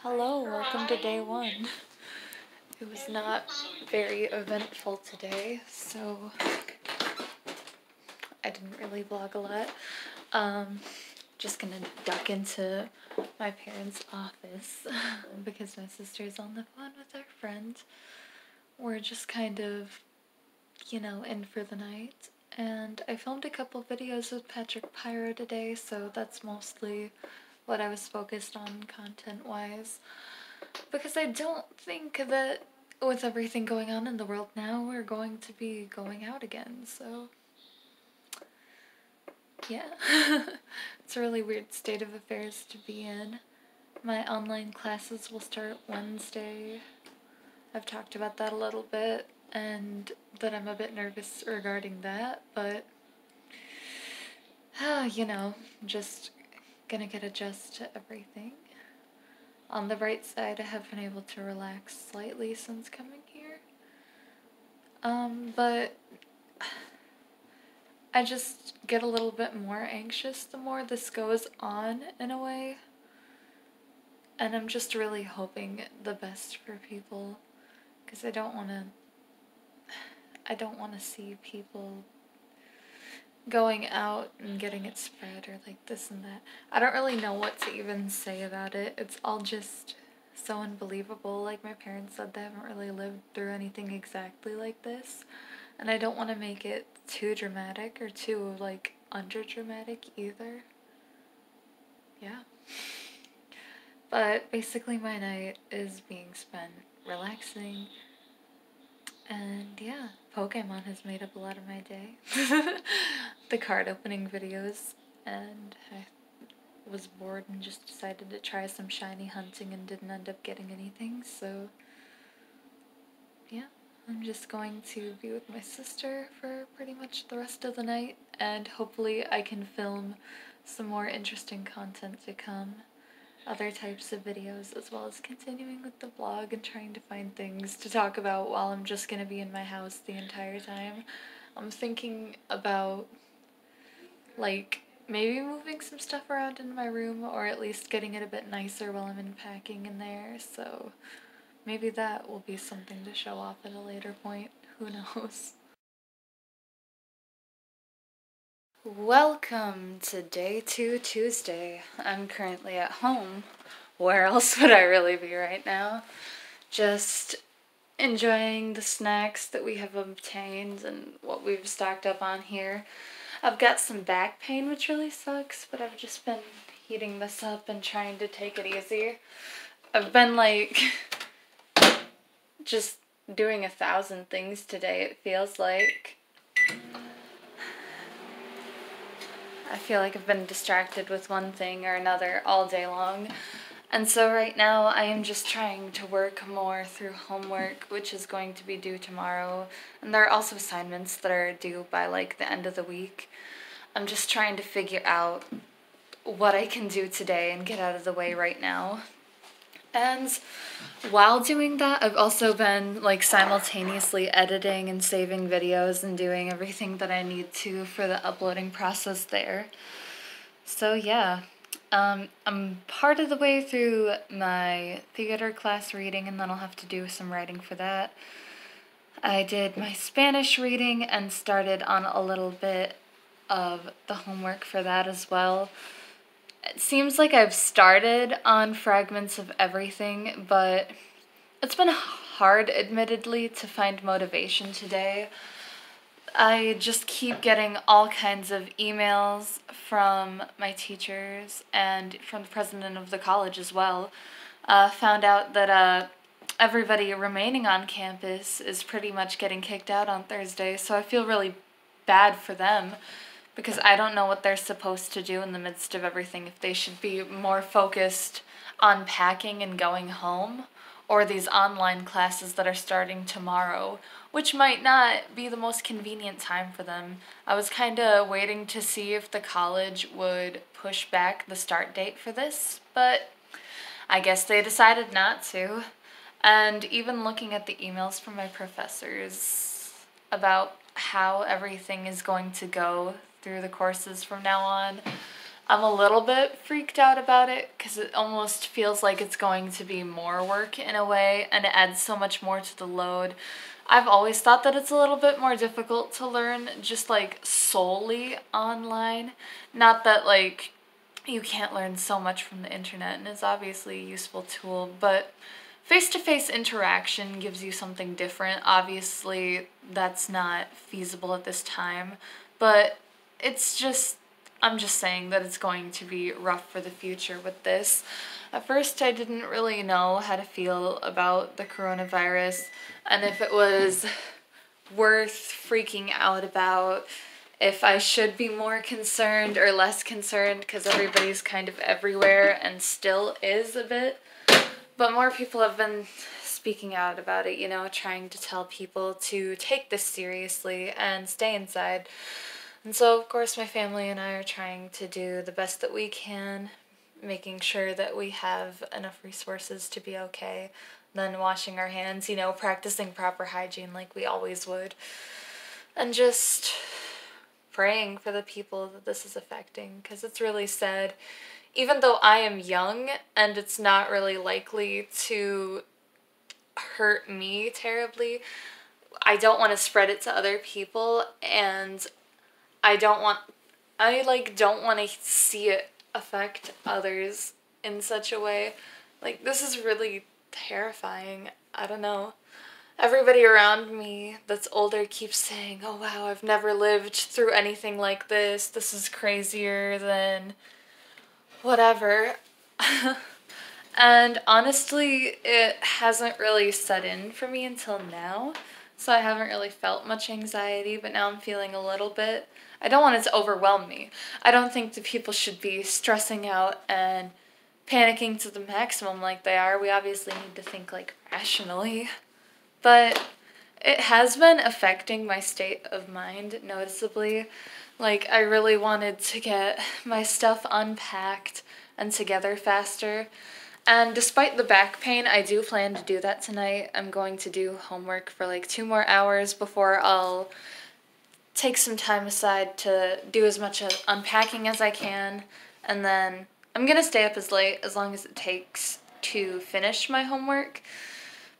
Hello, welcome to day one. It was not very eventful today, so I didn't really vlog a lot. Just gonna duck into my parents' office because my sister's on the phone with her friend. We're just kind of, in for the night. And I filmed a couple videos with Patrick Pyro today, so that's mostly what I was focused on content-wise. Because I don't think that with everything going on in the world now, we're going to be going out again, so yeah. It's a really weird state of affairs to be in. My online classes will start Wednesday. I've talked about that a little bit, and that I'm a bit nervous regarding that, but just gonna get adjusted to everything. On the bright side, I have been able to relax slightly since coming here. But I just get a little bit more anxious the more this goes on, in a way. And I'm just really hoping the best for people, because I don't want to see people going out and getting it spread or like this and that. I don't really know what to even say about it. It's all just so unbelievable. Like my parents said, they haven't really lived through anything exactly like this. And I don't want to make it too dramatic or too like under dramatic either. Yeah. But basically my night is being spent relaxing. And yeah, Pokemon has made up a lot of my day. The card opening videos, and I was bored and just decided to try some shiny hunting and didn't end up getting anything, so yeah, I'm just going to be with my sister for pretty much the rest of the night, and hopefully I can film some more interesting content to come. Other types of videos, as well as continuing with the vlog and trying to find things to talk about while I'm just gonna be in my house the entire time. I'm thinking about like maybe moving some stuff around in my room, or at least getting it a bit nicer while I'm unpacking in there, so maybe that will be something to show off at a later point. Who knows? Welcome to day 2 Tuesday. I'm currently at home. Where else would I really be right now? Just enjoying the snacks that we have obtained and what we've stocked up on here. I've got some back pain, which really sucks, but I've just been heating this up and trying to take it easy. I've been like just doing 1,000 things today, it feels like. I feel like I've been distracted with one thing or another all day long. And so right now I am just trying to work more through homework, which is going to be due tomorrow. And there are also assignments that are due by like the end of the week. I'm just trying to figure out what I can do today and get out of the way right now. And while doing that, I've also been like simultaneously editing and saving videos and doing everything that I need to for the uploading process there. So yeah, I'm part of the way through my theater class reading, and then I'll have to do some writing for that. I did my Spanish reading and started on a little bit of the homework for that as well. It seems like I've started on fragments of everything, but it's been hard, admittedly, to find motivation today. I just keep getting all kinds of emails from my teachers and from the president of the college as well. Found out that everybody remaining on campus is pretty much getting kicked out on Thursday, so I feel really bad for them, because I don't know what they're supposed to do in the midst of everything, if they should be more focused on packing and going home, or these online classes that are starting tomorrow, which might not be the most convenient time for them. I was kind of waiting to see if the college would push back the start date for this, but I guess they decided not to. And even looking at the emails from my professors about how everything is going to go through the courses from now on, I'm a little bit freaked out about it because it almost feels like it's going to be more work in a way, and it adds so much more to the load. I've always thought that it's a little bit more difficult to learn just like solely online. Not that like you can't learn so much from the internet, and it's obviously a useful tool, but face-to-face interaction gives you something different. Obviously, that's not feasible at this time, but it's just, I'm just saying that it's going to be rough for the future with this. At first, I didn't really know how to feel about the coronavirus, and if it was worth freaking out about, if I should be more concerned or less concerned, because everybody's kind of everywhere and still is a bit. But more people have been speaking out about it, you know, trying to tell people to take this seriously and stay inside. And so, of course, my family and I are trying to do the best that we can, making sure that we have enough resources to be okay, then washing our hands, you know, practicing proper hygiene like we always would, and just praying for the people that this is affecting, because it's really sad. Even though I am young and it's not really likely to hurt me terribly, I don't want to spread it to other people, and I don't want to see it affect others in such a way. Like, this is really terrifying. I don't know. Everybody around me that's older keeps saying, "Oh wow, I've never lived through anything like this. This is crazier than whatever." And honestly, it hasn't really set in for me until now, so I haven't really felt much anxiety, but now I'm feeling a little bit. I don't want it to overwhelm me. I don't think that people should be stressing out and panicking to the maximum like they are. We obviously need to think like rationally, but it has been affecting my state of mind noticeably. Like, I really wanted to get my stuff unpacked and together faster. And despite the back pain, I do plan to do that tonight. I'm going to do homework for like 2 more hours before I'll take some time aside to do as much unpacking as I can. And then I'm going to stay up as late as long as it takes to finish my homework,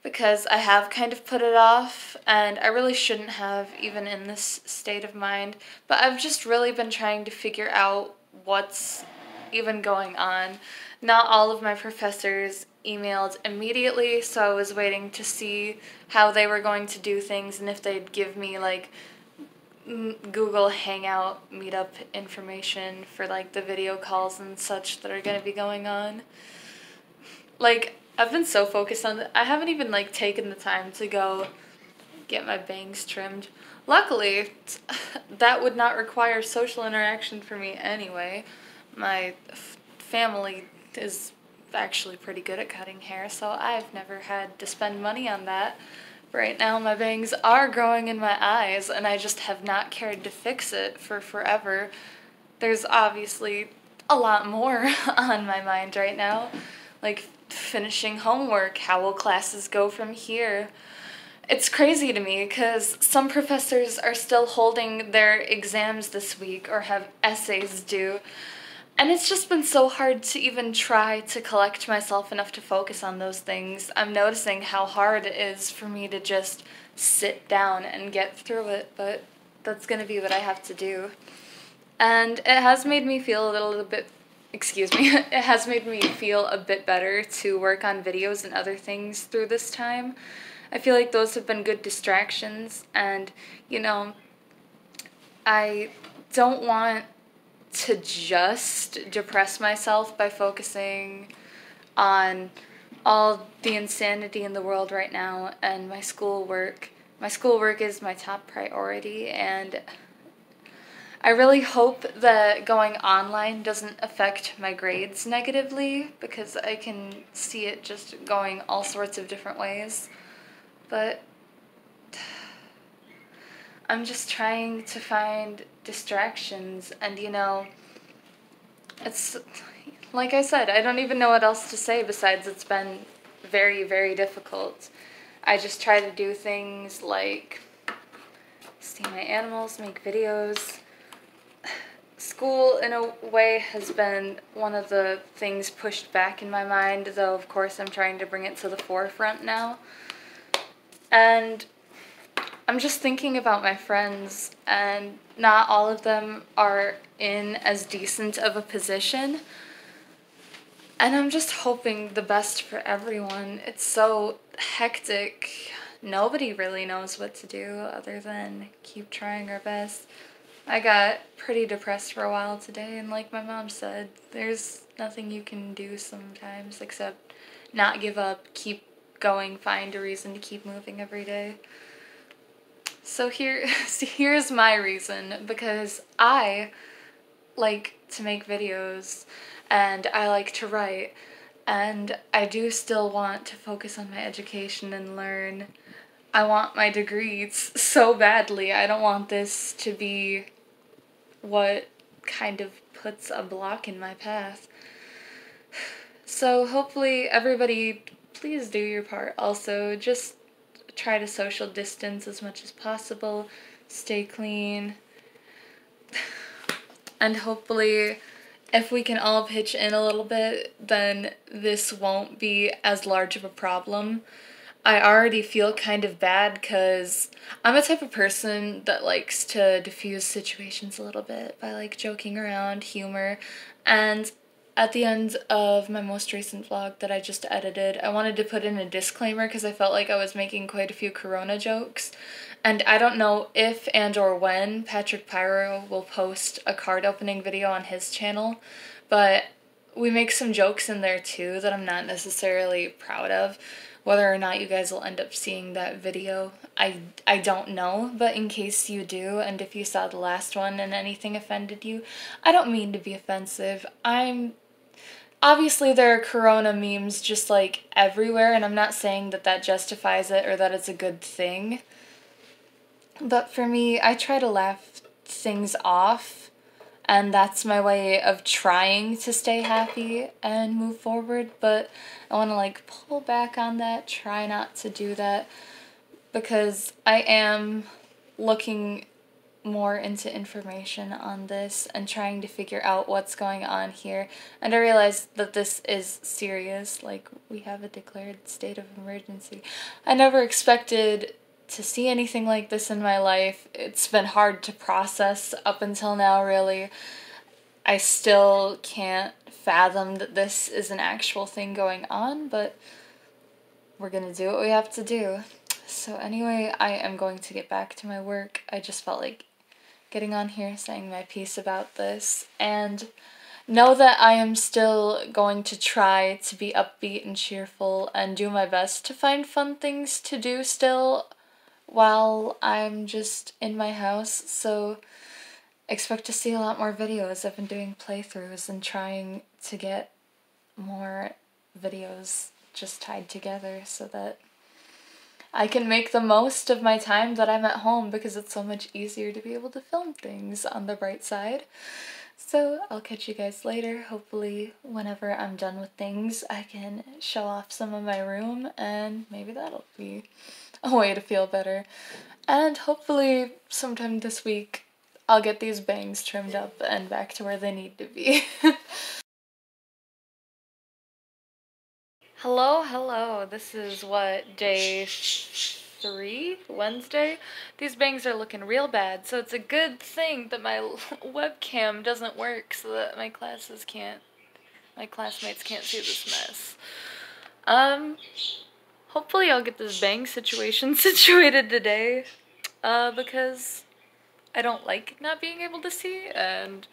because I have kind of put it off, and I really shouldn't have, even in this state of mind. But I've just really been trying to figure out what's even going on. Not all of my professors emailed immediately, so I was waiting to see how they were going to do things and if they'd give me like Google Hangout meetup information for like the video calls and such that are going to be going on. Like, I've been so focused on I haven't even like taken the time to go get my bangs trimmed. Luckily, that would not require social interaction for me anyway. My family is actually pretty good at cutting hair, so I've never had to spend money on that. Right now my bangs are growing in my eyes, and I just have not cared to fix it for forever. There's obviously a lot more on my mind right now, like finishing homework, how will classes go from here? It's crazy to me because some professors are still holding their exams this week or have essays due. And it's just been so hard to even try to collect myself enough to focus on those things. I'm noticing how hard it is for me to just sit down and get through it, but that's going to be what I have to do. And it has made me feel it has made me feel a bit better to work on videos and other things through this time. I feel like those have been good distractions, and, you know, I don't want to just depress myself by focusing on all the insanity in the world right now and my schoolwork. My schoolwork is my top priority, and I really hope that going online doesn't affect my grades negatively, because I can see it just going all sorts of different ways. But I'm just trying to find distractions, and you know, it's like I said, I don't even know what else to say besides it's been very, very difficult. I just try to do things like see my animals, make videos, school, in a way, has been one of the things pushed back in my mind, though of course I'm trying to bring it to the forefront now. And I'm just thinking about my friends, and not all of them are in as decent of a position. And I'm just hoping the best for everyone. It's so hectic. Nobody really knows what to do other than keep trying our best. I got pretty depressed for a while today, and like my mom said, there's nothing you can do sometimes except not give up, keep going, find a reason to keep moving every day. So here's my reason, because I like to make videos and I like to write, and I do still want to focus on my education and learn. I want my degrees so badly. I don't want this to be what kind of puts a block in my path. So hopefully everybody, please do your part. Also, just try to social distance as much as possible, stay clean, and hopefully if we can all pitch in a little bit, then this won't be as large of a problem. I already feel kind of bad because I'm a type of person that likes to diffuse situations a little bit by like joking around, humor, and at the end of my most recent vlog that I just edited, I wanted to put in a disclaimer because I felt like I was making quite a few corona jokes, and I don't know if and or when Patrick Pyro will post a card opening video on his channel, but we make some jokes in there too that I'm not necessarily proud of. Whether or not you guys will end up seeing that video, I don't know, but in case you do, and if you saw the last one and anything offended you, I don't mean to be offensive. Obviously there are corona memes just like everywhere, and I'm not saying that that justifies it or that it's a good thing. But for me, I try to laugh things off, and that's my way of trying to stay happy and move forward, but I want to like pull back on that, try not to do that, because I am looking more into information on this and trying to figure out what's going on here, and I realize that this is serious. Like, we have a declared state of emergency. I never expected to see anything like this in my life. It's been hard to process up until now, really. I still can't fathom that this is an actual thing going on, but we're gonna do what we have to do. So anyway, I am going to get back to my work. I just felt like getting on here, saying my piece about this, and know that I am still going to try to be upbeat and cheerful and do my best to find fun things to do still while I'm just in my house. So expect to see a lot more videos. I've been doing playthroughs and trying to get more videos just tied together so that I can make the most of my time that I'm at home, because it's so much easier to be able to film things on the bright side. So I'll catch you guys later. Hopefully whenever I'm done with things, I can show off some of my room, and maybe that'll be a way to feel better. And hopefully sometime this week I'll get these bangs trimmed up and back to where they need to be. Hello, this is what, day 3? Wednesday? These bangs are looking real bad, so it's a good thing that my webcam doesn't work so that my classmates can't see this mess. Hopefully I'll get this bang situation situated today, because I don't like not being able to see, and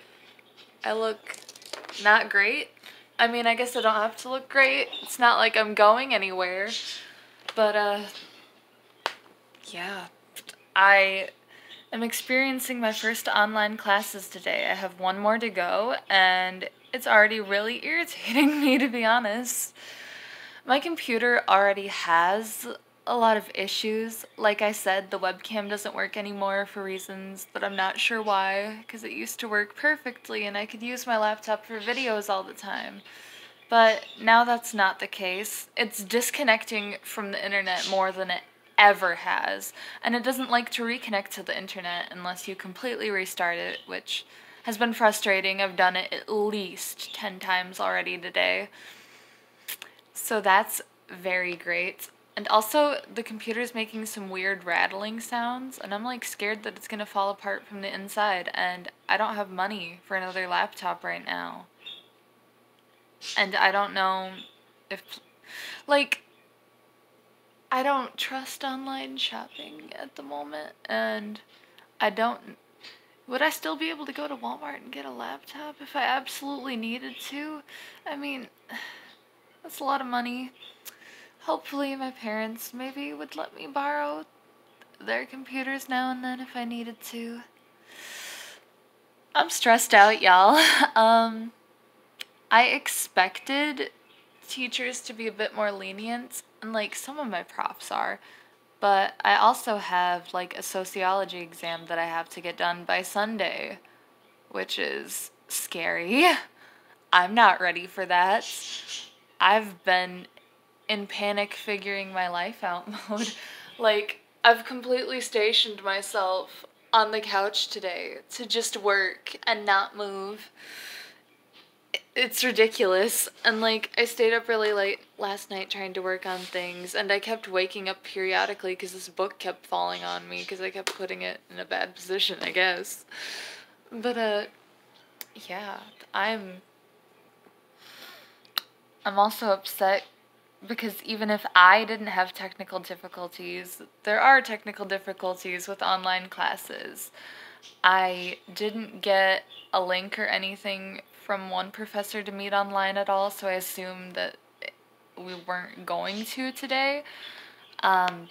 I look not great. I mean, I guess I don't have to look great. It's not like I'm going anywhere. But, yeah. I am experiencing my first online classes today. I have one more to go, and it's already really irritating me, to be honest. My computer already has a lot of issues. Like I said, the webcam doesn't work anymore for reasons that I'm not sure why, because it used to work perfectly and I could use my laptop for videos all the time. But now that's not the case. It's disconnecting from the internet more than it ever has, and it doesn't like to reconnect to the internet unless you completely restart it, which has been frustrating. I've done it at least 10 times already today. So that's very great. And also, the computer's making some weird rattling sounds, and I'm like scared that it's gonna fall apart from the inside, and I don't have money for another laptop right now. And I don't know if, like, I don't trust online shopping at the moment, and I don't. Would I still be able to go to Walmart and get a laptop if I absolutely needed to? I mean, that's a lot of money. Hopefully my parents maybe would let me borrow their computers now and then if I needed to. I'm stressed out, y'all. I expected teachers to be a bit more lenient, and like some of my profs are, but I also have like a sociology exam that I have to get done by Sunday, which is scary. I'm not ready for that. I've been in panic figuring my life out mode. Like, I've completely stationed myself on the couch today to just work and not move. It's ridiculous. And like, I stayed up really late last night trying to work on things, and I kept waking up periodically because this book kept falling on me because I kept putting it in a bad position, I guess. But yeah, I'm also upset because even if I didn't have technical difficulties, there are technical difficulties with online classes. I didn't get a link or anything from one professor to meet online at all, so I assumed that we weren't going to today. I'm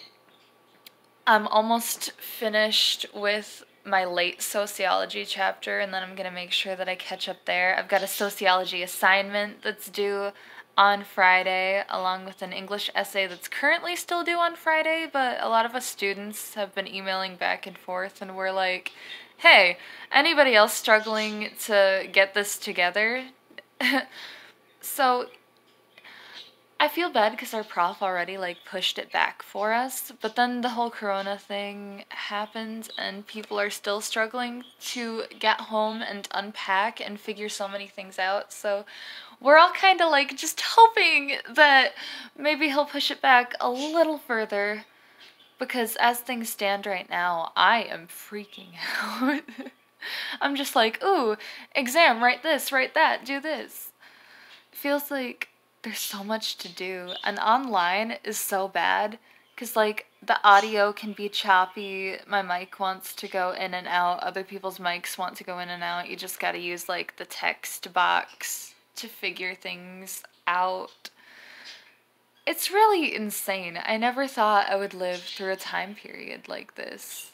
almost finished with my late sociology chapter, and then I'm going to make sure that I catch up there. I've got a sociology assignment that's due on Friday, along with an English essay that's currently still due on Friday, but a lot of us students have been emailing back and forth, and we're like, hey, anybody else struggling to get this together? So I feel bad because our prof already like pushed it back for us, but then the whole corona thing happened and people are still struggling to get home and unpack and figure so many things out. So we're all kind of like just hoping that maybe he'll push it back a little further, because as things stand right now, I am freaking out. I'm just like, ooh, exam, write this, write that, do this. Feels like there's so much to do, and online is so bad because like the audio can be choppy. My mic wants to go in and out, other people's mics want to go in and out. You just got to use like the text box to figure things out. It's really insane. I never thought I would live through a time period like this.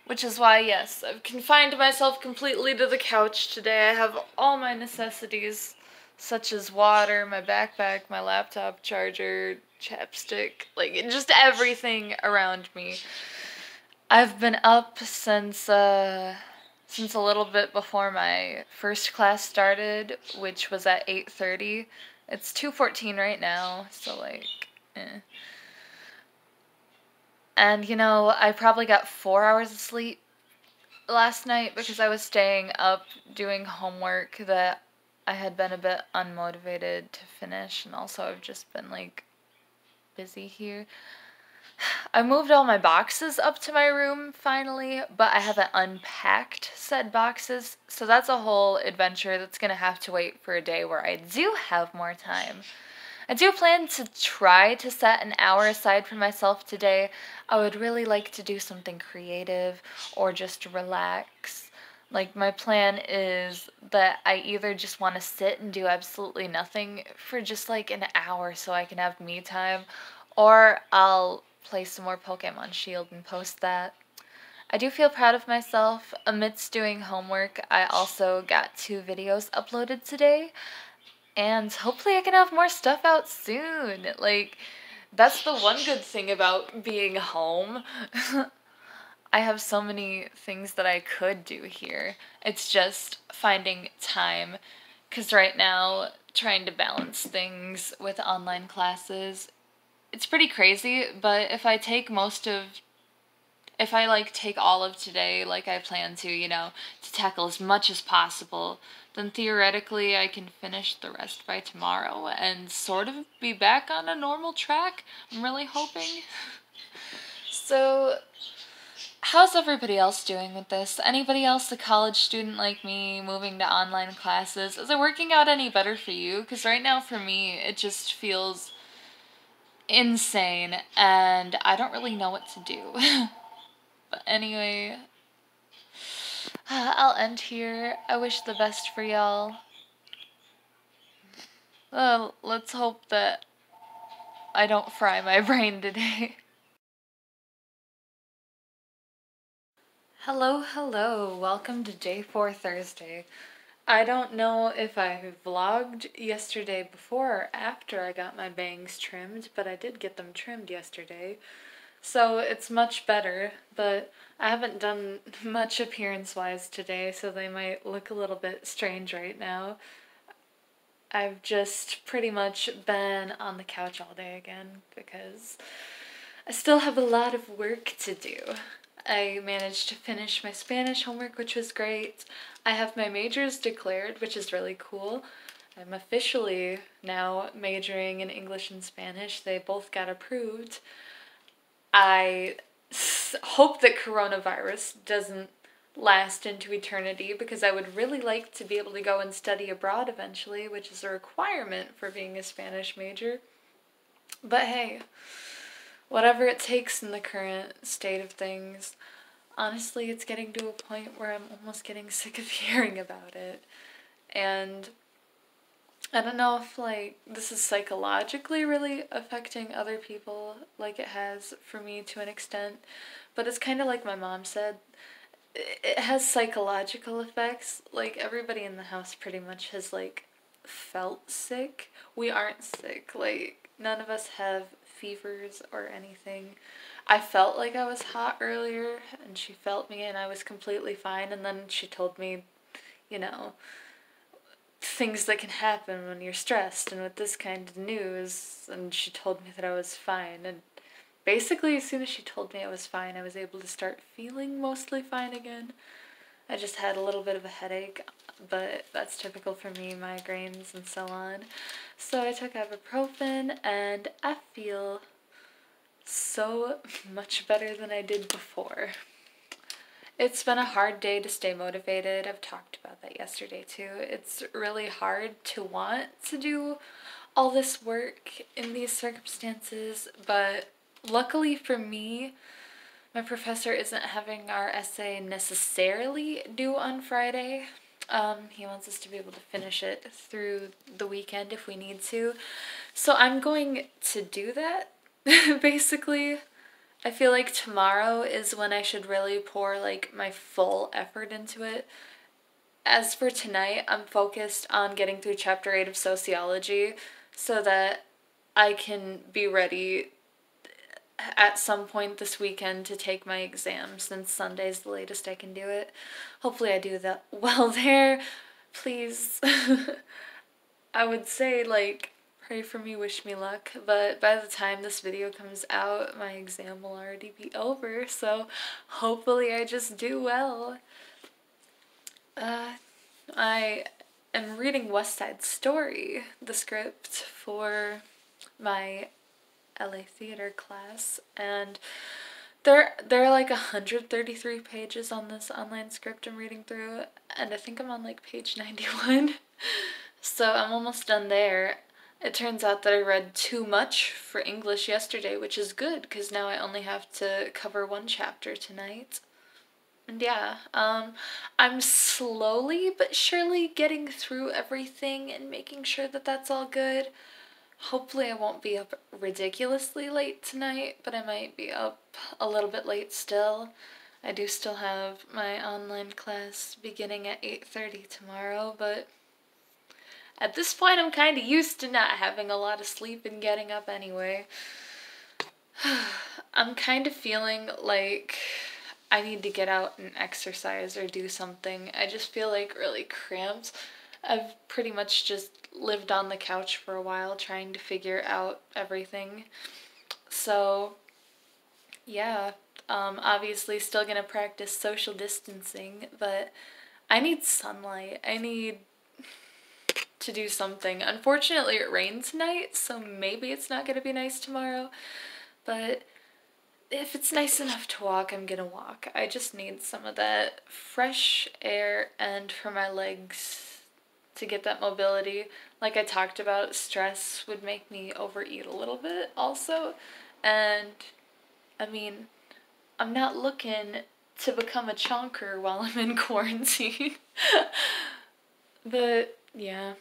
Which is why, yes, I've confined myself completely to the couch today. I have all my necessities, such as water, my backpack, my laptop charger, chapstick, like just everything around me. I've been up since a little bit before my first class started, which was at 8:30. It's 2:14 right now, so like, eh. And you know, I probably got 4 hours of sleep last night because I was staying up doing homework that I had been a bit unmotivated to finish, and also I've just been like busy here. I moved all my boxes up to my room finally, but I haven't unpacked said boxes, so that's a whole adventure that's gonna have to wait for a day where I do have more time. I do plan to try to set an hour aside for myself today. I would really like to do something creative or just relax. Like, my plan is that I either just want to sit and do absolutely nothing for just like an hour so I can have me time, or I'll play some more Pokemon Shield and post that. I do feel proud of myself. Amidst doing homework, I also got 2 videos uploaded today. And hopefully I can have more stuff out soon. Like, that's the one good thing about being home. I have so many things that I could do here. It's just finding time. Because right now, trying to balance things with online classes, it's pretty crazy. But if I take most of if I like take all of today like I plan to, you know, to tackle as much as possible, then theoretically I can finish the rest by tomorrow and sort of be back on a normal track. I'm really hoping. So, how's everybody else doing with this? Anybody else a college student like me moving to online classes? Is it working out any better for you? Because right now for me, it just feels insane and I don't really know what to do. But anyway, I'll end here. I wish the best for y'all. Let's hope that I don't fry my brain today. Hello. Welcome to Day 4 Thursday. I don't know if I vlogged yesterday before or after I got my bangs trimmed, but I did get them trimmed yesterday. So it's much better, but I haven't done much appearance-wise today, so they might look a little bit strange right now. I've just pretty much been on the couch all day again because I still have a lot of work to do. I managed to finish my Spanish homework, which was great. I have my majors declared, which is really cool. I'm officially now majoring in English and Spanish. They both got approved. I hope that coronavirus doesn't last into eternity because I would really like to be able to go and study abroad eventually, which is a requirement for being a Spanish major. But hey, whatever it takes in the current state of things. Honestly, it's getting to a point where I'm almost getting sick of hearing about it. And I don't know if, like, this is psychologically really affecting other people like it has for me to an extent. But it's kind of like my mom said. It has psychological effects. Like, everybody in the house pretty much has, like, felt sick. We aren't sick. Like, none of us have fevers or anything. I felt like I was hot earlier, and she felt me, and I was completely fine, and then she told me, you know, things that can happen when you're stressed and with this kind of news, and she told me that I was fine, and basically as soon as she told me I was fine, I was able to start feeling mostly fine again. I just had a little bit of a headache, but that's typical for me, migraines and so on. So I took ibuprofen, and I feel so much better than I did before. It's been a hard day to stay motivated. I've talked about that yesterday too. It's really hard to want to do all this work in these circumstances, but luckily for me, my professor isn't having our essay necessarily due on Friday. He wants us to be able to finish it through the weekend if we need to. So I'm going to do that, basically. I feel like tomorrow is when I should really pour, like, my full effort into it. As for tonight, I'm focused on getting through Chapter 8 of Sociology so that I can be ready at some point this weekend to take my exam, since Sunday's the latest I can do it. Hopefully I do that well there. Please. I would say, like, pray for me, wish me luck, but by the time this video comes out, my exam will already be over, so hopefully I just do well. I am reading West Side Story, the script for my LA theater class, and there are like 133 pages on this online script I'm reading through, and I think I'm on like page 91, so I'm almost done there. It turns out that I read too much for English yesterday, which is good, because now I only have to cover one chapter tonight. And yeah, I'm slowly but surely getting through everything and making sure that that's all good. Hopefully I won't be up ridiculously late tonight, but I might be up a little bit late still. I do still have my online class beginning at 8:30 tomorrow, but at this point I'm kind of used to not having a lot of sleep and getting up anyway. I'm kind of feeling like I need to get out and exercise or do something. I just feel like really cramped. I've pretty much just lived on the couch for a while trying to figure out everything. So, yeah, Obviously still gonna practice social distancing, but I need sunlight. I need to do something. Unfortunately, it rained tonight, so maybe it's not gonna be nice tomorrow, but if it's nice enough to walk, I'm gonna walk. I just need some of that fresh air and for my legs to get that mobility. Like I talked about, stress would make me overeat a little bit also. And I mean, I'm not looking to become a chonker while I'm in quarantine. But yeah,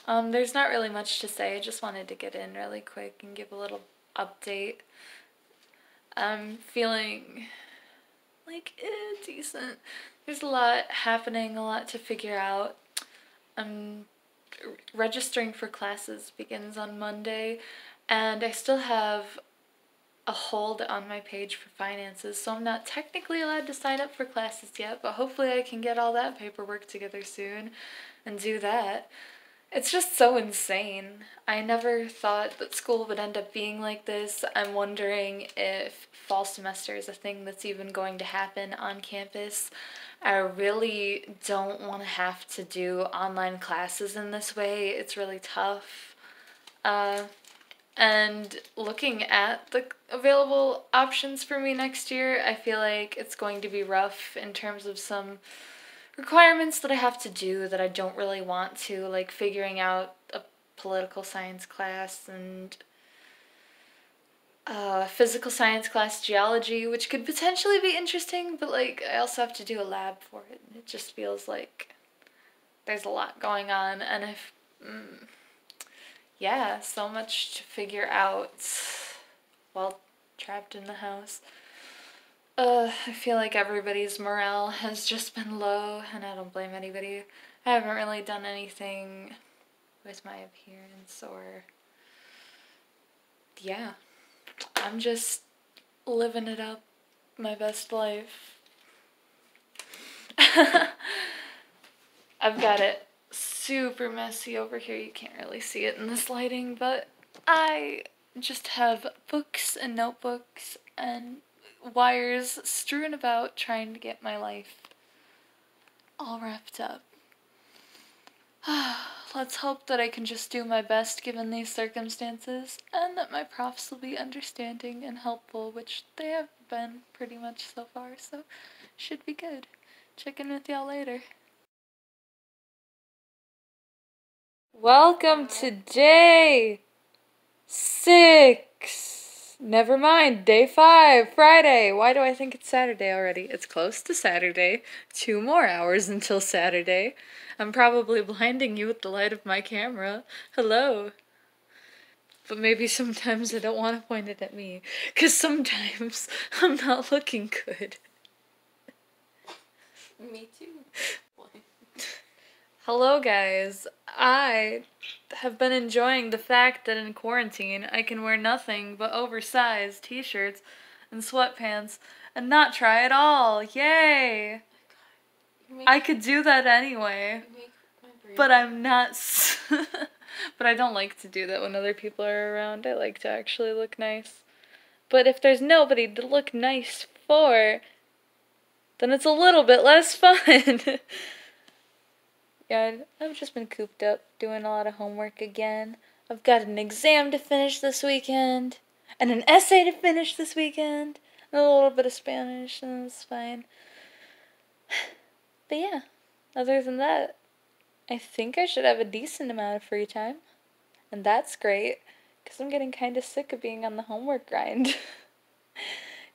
there's not really much to say. I just wanted to get in really quick and give a little update. I'm feeling like decent. There's a lot happening, a lot to figure out. Registering for classes begins on Monday, and I still have a hold on my page for finances, so I'm not technically allowed to sign up for classes yet, but hopefully I can get all that paperwork together soon and do that. It's just so insane. I never thought that school would end up being like this. I'm wondering if fall semester is a thing that's even going to happen on campus. I really don't want to have to do online classes in this way. It's really tough. And looking at the available options for me next year, I feel like it's going to be rough in terms of some requirements that I have to do that I don't really want to, like figuring out a political science class and physical science class, geology, which could potentially be interesting, but like I also have to do a lab for it. It just feels like there's a lot going on, and yeah, so much to figure out while trapped in the house. I feel like everybody's morale has just been low, and I don't blame anybody. I haven't really done anything with my appearance or... yeah. I'm just living it up, my best life. I've got it super messy over here. You can't really see it in this lighting, but I just have books and notebooks and wires strewn about trying to get my life all wrapped up. Let's hope that I can just do my best given these circumstances, and that my profs will be understanding and helpful, which they have been pretty much so far, so should be good. Check in with y'all later. Welcome to day 6. Never mind, day 5, Friday. Why do I think it's Saturday already? It's close to Saturday. 2 more hours until Saturday. I'm probably blinding you with the light of my camera. Hello. But maybe sometimes I don't want to point it at me, because sometimes I'm not looking good. Me too. Hello guys, I have been enjoying the fact that in quarantine I can wear nothing but oversized t-shirts and sweatpants and not try at all. Yay! I could do that anyway, but I'm not but I don't like to do that when other people are around. I like to actually look nice. But if there's nobody to look nice for, then it's a little bit less fun. Yeah, I've just been cooped up, doing a lot of homework again. I've got an exam to finish this weekend, and an essay to finish this weekend, and a little bit of Spanish, and it's fine. But yeah, other than that, I think I should have a decent amount of free time. And that's great, because I'm getting kind of sick of being on the homework grind.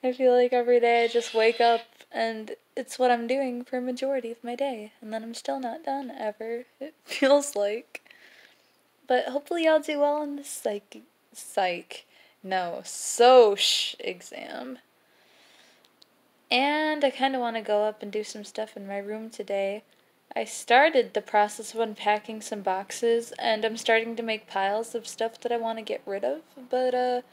I feel like every day I just wake up and it's what I'm doing for a majority of my day, and then I'm still not done, ever, it feels like. But hopefully I'll do well on this soch exam. And I kind of want to go up and do some stuff in my room today. I started the process of unpacking some boxes, and I'm starting to make piles of stuff that I want to get rid of, but,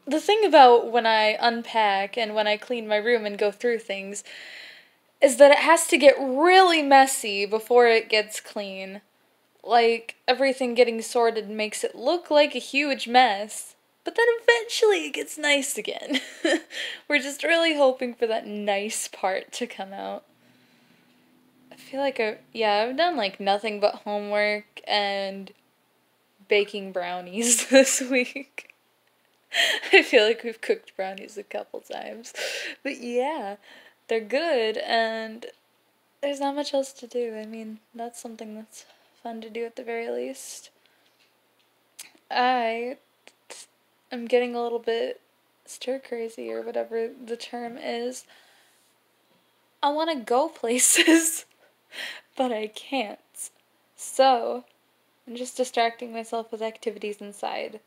the thing about when I unpack and when I clean my room and go through things is that it has to get really messy before it gets clean. Like, everything getting sorted makes it look like a huge mess, But then eventually it gets nice again. We're just really hoping for that nice part to come out. I feel like I've done like nothing but homework and baking brownies this week. I feel like we've cooked brownies a couple times. But yeah, they're good and there's not much else to do. I mean, that's something that's fun to do at the very least. I am getting a little bit stir crazy or whatever the term is. I want to go places, but I can't. So, I'm just distracting myself with activities inside.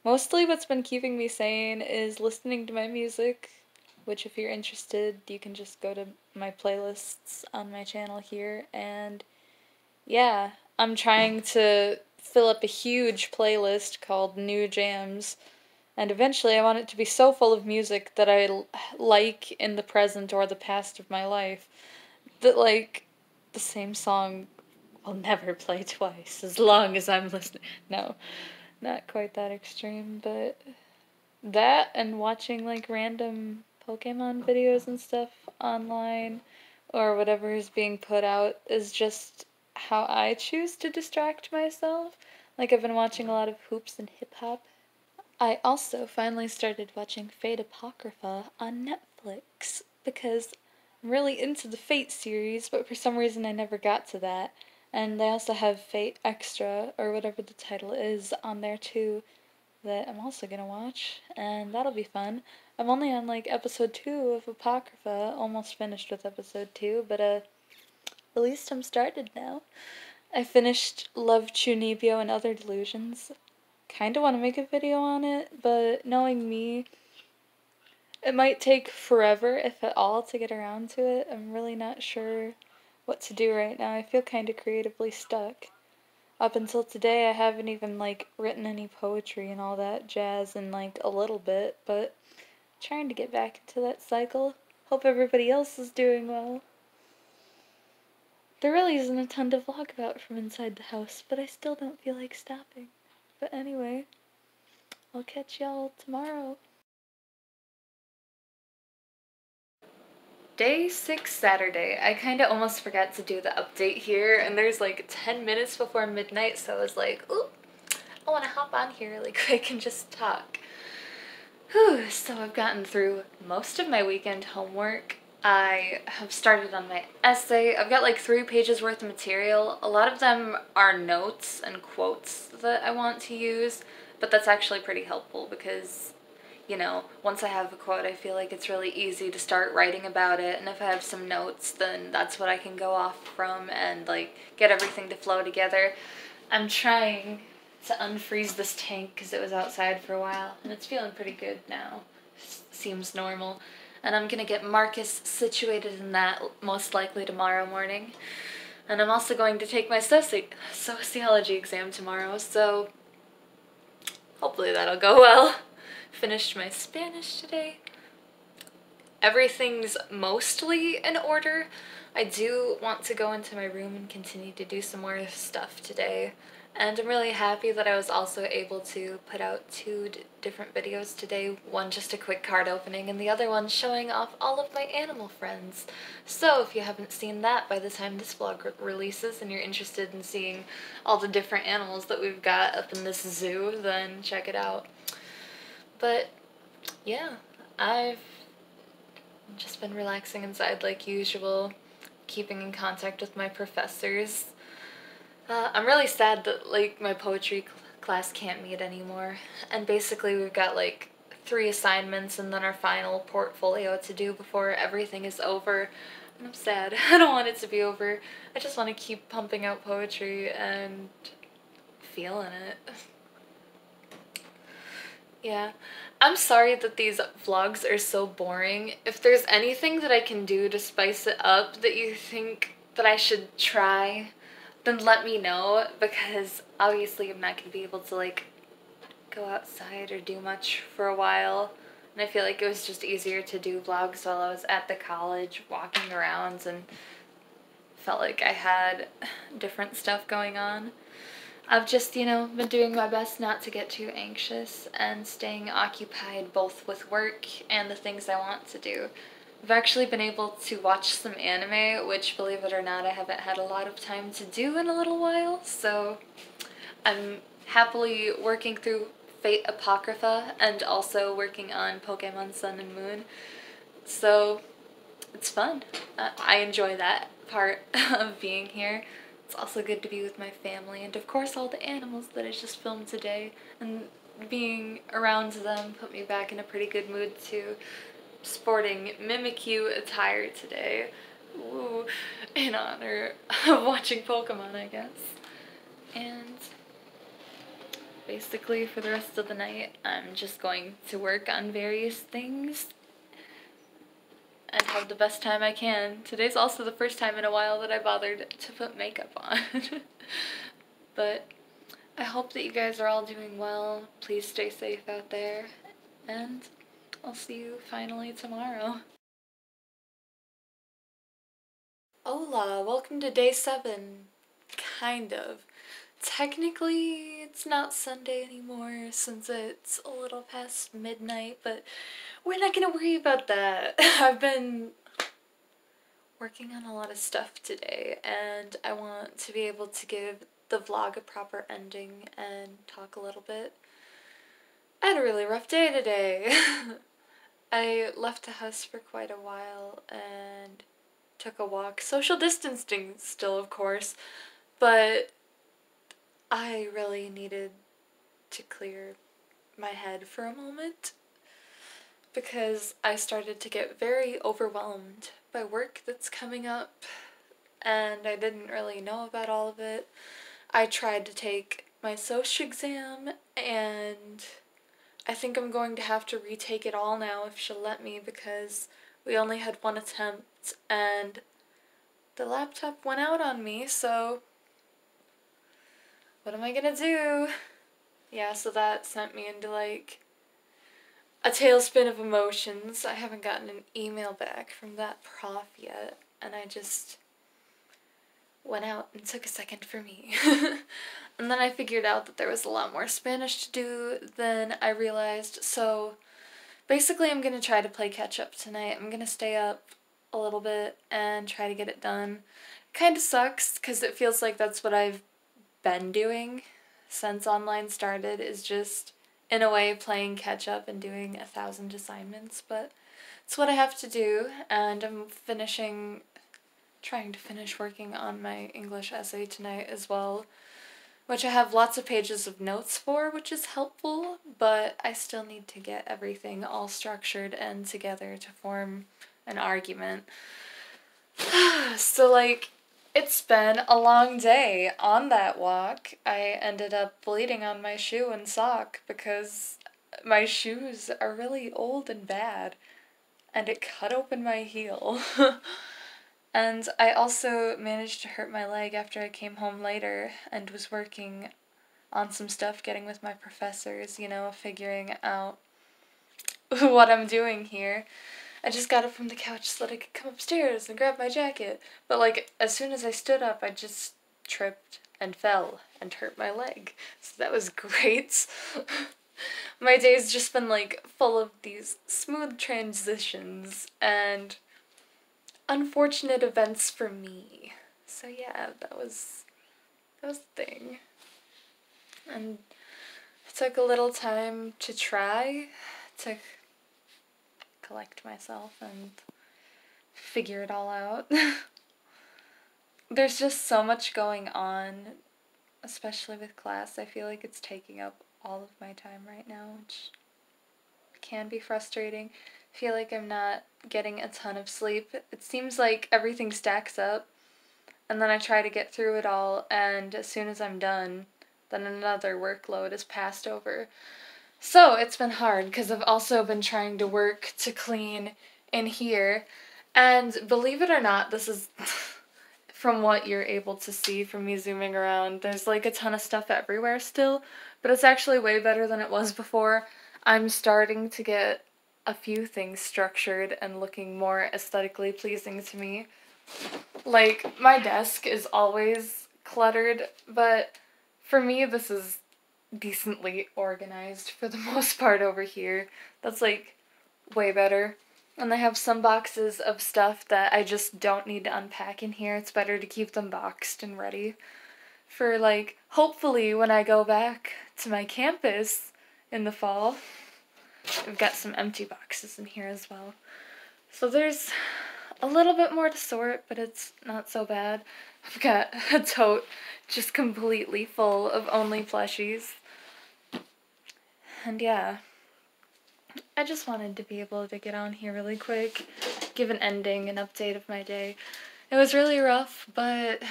Mostly what's been keeping me sane is listening to my music, which if you're interested, you can just go to my playlists on my channel here, and yeah, I'm trying to fill up a huge playlist called New Jams, and eventually I want it to be so full of music that I like in the present or the past of my life that, like, the same song will never play twice as long as I'm listening. No, not quite that extreme, but that and watching, like, random Pokemon videos and stuff online or whatever is being put out is just how I choose to distract myself. Like, I've been watching a lot of hoops and hip hop. I also finally started watching Fate Apocrypha on Netflix because I'm really into the Fate series, but for some reason I never got to that. And they also have Fate Extra, or whatever the title is, on there too, that I'm also gonna watch, and that'll be fun. I'm only on like episode 2 of Apocrypha, almost finished with episode 2, but at least I'm started now. I finished Love Chunibyo and Other Delusions. Kinda want to make a video on it, but knowing me, it might take forever, if at all, to get around to it. I'm really not sure what to do right now. I feel kinda creatively stuck. Up until today, I haven't even, like, written any poetry and all that jazz in, like, a little bit, but trying to get back into that cycle. Hope everybody else is doing well. There really isn't a ton to vlog about from inside the house, but I still don't feel like stopping. But anyway, I'll catch y'all tomorrow. Day 6 Saturday. I kinda almost forgot to do the update here, and there's like 10 minutes before midnight, so I was like, ooh, I wanna hop on here really quick and just talk. Whew, so I've gotten through most of my weekend homework. I have started on my essay. I've got like 3 pages worth of material. A lot of them are notes and quotes that I want to use, but that's actually pretty helpful because, you know, once I have a quote, I feel like it's really easy to start writing about it, and if I have some notes, then that's what I can go off from and, like, get everything to flow together. I'm trying to unfreeze this tank because it was outside for a while, and it's feeling pretty good now. Seems normal. And I'm gonna get Marcus situated in that most likely tomorrow morning. And I'm also going to take my sociology exam tomorrow, so hopefully that'll go well. Finished my Spanish today. Everything's mostly in order. I do want to go into my room and continue to do some more stuff today. And I'm really happy that I was also able to put out 2 different videos today. One just a quick card opening and the other one showing off all of my animal friends. So if you haven't seen that by the time this vlog releases and you're interested in seeing all the different animals that we've got up in this zoo, then check it out. But yeah, I've just been relaxing inside like usual, keeping in contact with my professors. I'm really sad that, like, my poetry class can't meet anymore, and basically we've got, like, 3 assignments and then our final portfolio to do before everything is over, and I'm sad. I don't want it to be over. I just want to keep pumping out poetry and feeling it. Yeah. I'm sorry that these vlogs are so boring. If there's anything that I can do to spice it up that you think that I should try, then let me know, because obviously I'm not going to be able to, like, go outside or do much for a while. And I feel like it was just easier to do vlogs while I was at the college, walking around, and felt like I had different stuff going on. I've just, been doing my best not to get too anxious and staying occupied both with work and the things I want to do. I've actually been able to watch some anime, which, believe it or not, I haven't had a lot of time to do in a little while, so I'm happily working through Fate Apocrypha and also working on Pokemon Sun and Moon. So it's fun. I enjoy that part of being here. It's also good to be with my family and of course all the animals that I just filmed today, and being around them put me back in a pretty good mood too. Sporting Mimikyu attire today. Ooh, in honor of watching Pokemon, I guess. And basically for the rest of the night, I'm just going to work on various things and have the best time I can. Today's also the first time in a while that I bothered to put makeup on. But I hope that you guys are all doing well. Please stay safe out there, and I'll see you finally tomorrow. Hola, welcome to day 7. Kind of. Technically, it's not Sunday anymore since it's a little past midnight, but we're not gonna worry about that. I've been working on a lot of stuff today, and I want to be able to give the vlog a proper ending and talk a little bit. I had a really rough day today. I left the house for quite a while and took a walk. Social distancing still, of course, but I really needed to clear my head for a moment because I started to get very overwhelmed by work that's coming up, and I didn't really know about all of it. I tried to take my social exam, and I think I'm going to have to retake it all now if she'll let me, because we only had one attempt and the laptop went out on me, so what am I gonna do? Yeah, so that sent me into like a tailspin of emotions. I haven't gotten an email back from that prof yet, and I just went out and took a second for me. And then I figured out that there was a lot more Spanish to do than I realized, so basically I'm gonna try to play catch up tonight. I'm gonna stay up a little bit and try to get it done. Kinda sucks, because it feels like that's what I've been doing since online started, is just, in a way, playing catch up and doing 1,000 assignments, but it's what I have to do, and I'm trying to finish working on my English essay tonight as well, which I have lots of pages of notes for, which is helpful, but I still need to get everything all structured and together to form an argument. So, like, it's been a long day. On that walk, I ended up bleeding on my shoe and sock because my shoes are really old and bad, and it cut open my heel. And I also managed to hurt my leg after I came home later and was working on some stuff, getting with my professors, figuring out what I'm doing here. I just got up from the couch so that I could come upstairs and grab my jacket. But, like, as soon as I stood up, I just tripped and fell and hurt my leg. So that was great. My day's just been, like, full of these smooth transitions and unfortunate events for me. So yeah, that was the thing. And it took a little time to try to collect myself and figure it all out. There's just so much going on, especially with class. I feel like it's taking up all of my time right now, which can be frustrating. I feel like I'm not getting a ton of sleep. It seems like everything stacks up, and then I try to get through it all, and as soon as I'm done, then another workload is passed over. So it's been hard, because I've also been trying to work to clean in here, and believe it or not, this is from what you're able to see from me zooming around, there's like a ton of stuff everywhere still, but it's actually way better than it was before. I'm starting to get a few things structured and looking more aesthetically pleasing to me. Like, my desk is always cluttered, but for me, this is decently organized for the most part over here. That's like way better. And I have some boxes of stuff that I just don't need to unpack in here. It's better to keep them boxed and ready for, like, hopefully when I go back to my campus in the fall. I've got some empty boxes in here as well. So there's a little bit more to sort, but it's not so bad. I've got a tote just completely full of only plushies. And yeah, I just wanted to be able to get on here really quick, give an ending, an update of my day. It was really rough, but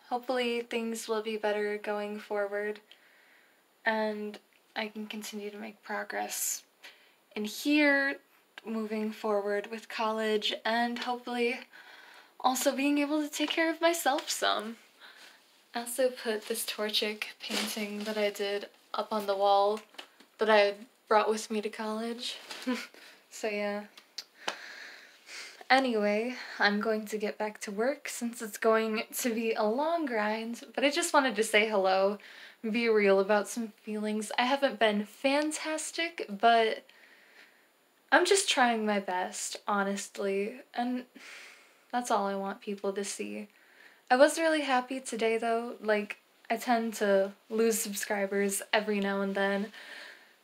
hopefully things will be better going forward, and I can continue to make progress in here, moving forward with college, and hopefully also being able to take care of myself some. I also put this Torchic painting that I did up on the wall that I brought with me to college. So yeah. Anyway, I'm going to get back to work since it's going to be a long grind, but I just wanted to say hello, be real about some feelings. I haven't been fantastic, but I'm just trying my best, honestly, and that's all I want people to see. I was really happy today, though. Like, I tend to lose subscribers every now and then,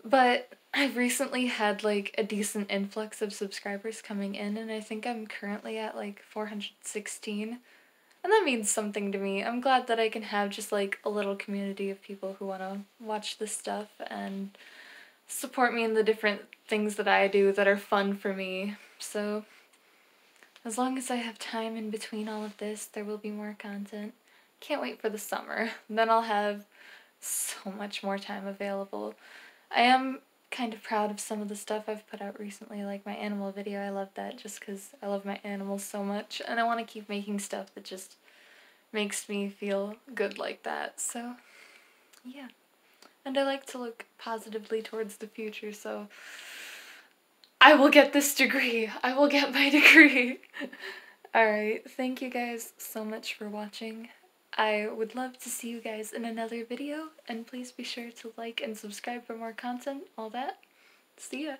but I've recently had, like, a decent influx of subscribers coming in, and I think I'm currently at, like, 416, and that means something to me. I'm glad that I can have just, like, a little community of people who want to watch this stuff and support me in the different things that I do that are fun for me. So as long as I have time in between all of this, there will be more content. Can't wait for the summer. Then I'll have so much more time available. I am kind of proud of some of the stuff I've put out recently, like my animal video. I love that just because I love my animals so much, and I want to keep making stuff that just makes me feel good like that. So yeah. And I like to look positively towards the future, so I will get this degree. I will get my degree. Alright, thank you guys so much for watching. I would love to see you guys in another video, and please be sure to like and subscribe for more content, all that. See ya!